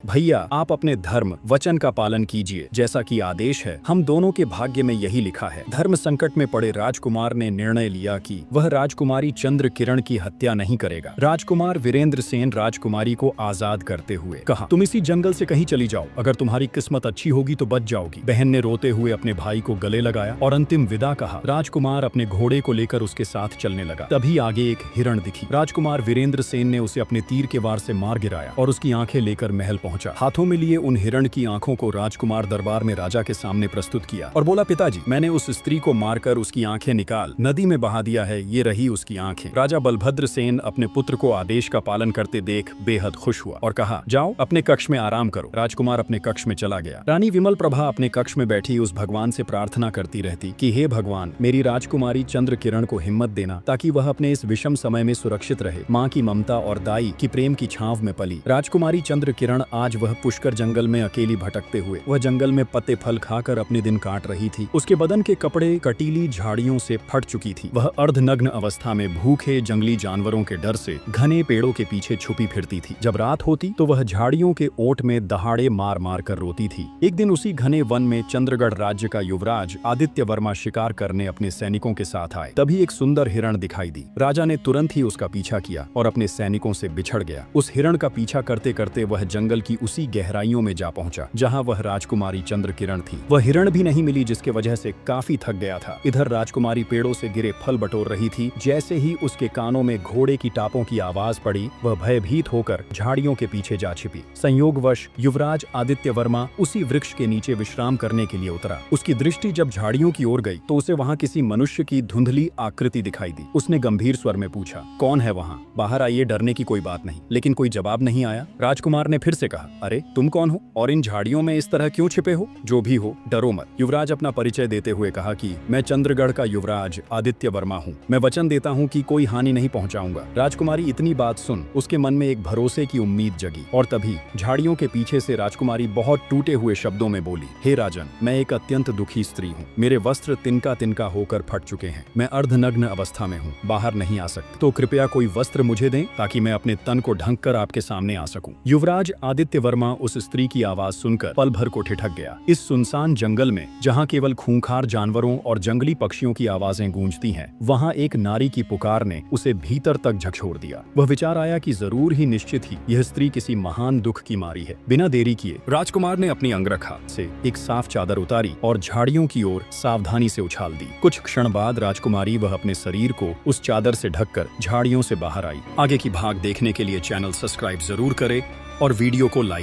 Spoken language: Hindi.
भैया, आप अपने धर्म वचन का पालन कीजिए, जैसा कि आदेश है। हम दोनों के भाग्य में यही लिखा है। धर्म संकट में पड़े राजकुमार ने निर्णय लिया कि वह राजकुमारी चंद्र किरण की हत्या नहीं करेगा। राजकुमार वीरेंद्र सेन राजकुमारी को आजाद करते हुए कहा, तुम इसी जंगल से कहीं चली जाओ, अगर तुम्हारी किस्मत अच्छी होगी तो बच जाओगी। बहन ने रोते हुए अपने भाई को गले लगाया और अंतिम विदा कहा। राजकुमार अपने घोड़े को लेकर उसके साथ चलने लगा। तभी आगे एक हिरण दिखी। राजकुमार वीरेंद्र सेन ने उसे अपने तीर के वार से मार गिराया और उसकी आंखें लेकर महल पहुंचा। हाथों में लिए उन हिरण की आंखों को राजकुमार दरबार में राजा के सामने प्रस्तुत किया और बोला, पिताजी, मैंने उस स्त्री को मारकर उसकी आंखें निकाल नदी में बहा दिया है, ये रही उसकी आंखें। राजा बलभद्र सेन अपने पुत्र को आदेश का पालन करते देख बेहद खुश हुआ और कहा, जाओ अपने कक्ष में आराम करो। राजकुमार अपने कक्ष में चला गया। रानी विमल प्रभा अपने कक्ष में बैठी उस भगवान से प्रार्थना करती रहती कि हे भगवान, मेरी राजकुमारी चंद्र किरण को हिम्मत देना ताकि वह अपने इस विषम समय में सुरक्षित रहे। माँ की ममता और दाई की प्रेम की छांव में पली राजकुमारी चंद्र किरण आज वह पुष्कर जंगल में अकेली भटकते हुए वह जंगल में पत्ते फल खाकर अपने दिन काट रही थी। उसके बदन के कपड़े कटीली झाड़ियों से फट चुकी थी। वह अर्धनग्न अवस्था में भूखे जंगली जानवरों के डर से घने पेड़ों के पीछे छुपी फिरती थी। जब रात होती तो वह झाड़ियों के ओट में दहाड़े मार मार कर रोती थी। एक दिन उसी घने वन में चंद्रगढ़ राज्य का युवराज आदित्य वर्मा शिकार करने अपने सैनिकों के साथ आए। तभी एक सुंदर हिरण दिखाई दी। राजा ने तुरंत ही उसका पीछा किया और अपने सैनिकों से बिछड़ गया। उस हिरण का पीछा करते करते वह जंगल की उसी गहराइयों में जा पहुंचा जहां वह राजकुमारी चंद्र किरण थी। वह हिरण भी नहीं मिली, जिसके वजह से काफी थक गया था। इधर राजकुमारी पेड़ों से गिरे फल बटोर रही थी। जैसे ही उसके कानों में घोड़े की टापों की आवाज पड़ी, वह भयभीत होकर झाड़ियों के पीछे जा छिपी। संयोगवश युवराज आदित्य वर्मा उसी वृक्ष के नीचे विश्राम करने के लिए उतरा। उसकी दृष्टि जब झाड़ियों की ओर गई तो उसे वहां किसी मनुष्य की धुंधली आकृति दिखाई दी। उसने गंभीर स्वर में पूछा, कौन है वहां? बाहर आइए, डरने की कोई बात नहीं। लेकिन कोई जवाब नहीं आया। राजकुमार ने फिर से कहा, अरे तुम कौन हो और इन झाड़ियों में इस तरह क्यों छिपे हो? जो भी हो, डरो मत। युवराज अपना परिचय देते हुए कहा कि मैं चंद्रगढ़ का युवराज आदित्य वर्मा हूँ। मैं वचन देता हूँ कि कोई हानि नहीं पहुँचाऊंगा। राजकुमारी इतनी बात सुन उसके मन में एक भरोसे की उम्मीद जगी और तभी झाड़ियों के पीछे से राजकुमारी बहुत टूटे हुए शब्दों में बोली, हे राजन, मैं एक अत्यंत दुखी स्त्री हूँ। मेरे वस्त्र तिनका तिनका होकर फट चुके हैं। मैं अर्धनग्न अवस्था में हूँ, बाहर नहीं आ सकती। तो कृपया कोई वस्त्र मुझे दें ताकि मैं अपने तन को ढक कर आपके सामने आ सकूं। युवराज आदित्य वर्मा उस स्त्री की आवाज सुनकर पल भर को ठिठक गया। इस सुनसान जंगल में जहाँ केवल खूंखार जानवरों और जंगली पक्षियों की आवाजें गूंजती हैं, वहाँ एक नारी की पुकार ने उसे भीतर तक झकझोर दिया। वह विचार आया कि जरूर ही निश्चित ही यह स्त्री किसी महान दुख की मारी है। बिना देरी किए राजकुमार ने अपनी अंगरखा से एक साफ चादर उतारी और झाड़ियों की ओर सावधानी से उछाल दी। कुछ क्षण बाद राजकुमारी वह अपने शरीर को उस चादर से ढककर झाड़ियों से बाहर आई। आगे की भाग देखने के लिए चैनल सब्सक्राइब जरूर करें और वीडियो को लाइक